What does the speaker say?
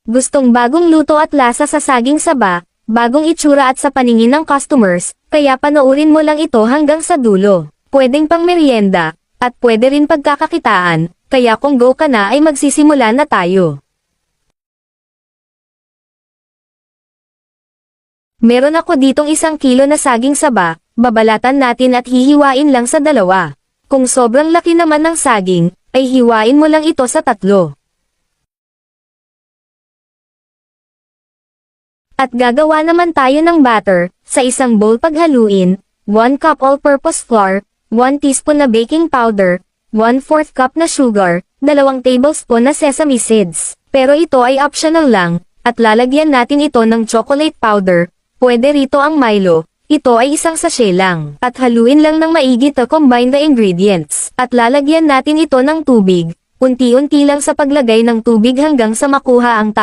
Gustong bagong luto at lasa sa saging saba, bagong itsura at sa paningin ng customers, kaya panoorin mo lang ito hanggang sa dulo. Pwedeng pang merienda, at pwede rin pagkakakitaan, kaya kung go ka na ay magsisimula na tayo. Meron ako ditong 1 kilo na saging saba, babalatan natin at hihiwain lang sa 2. Kung sobrang laki naman ng saging, ay hiwain mo lang ito sa 3. At gagawa naman tayo ng batter, sa isang bowl paghaluin, 1 cup all-purpose flour, 1 teaspoon na baking powder, 1/4 cup na sugar, 2 tablespoon na sesame seeds. Pero ito ay optional lang, at lalagyan natin ito ng chocolate powder. Pwede rito ang Milo, ito ay 1 sachet lang. At haluin lang ng maigi to combine the ingredients. At lalagyan natin ito ng tubig, unti-unti lang sa paglagay ng tubig hanggang sa makuha ang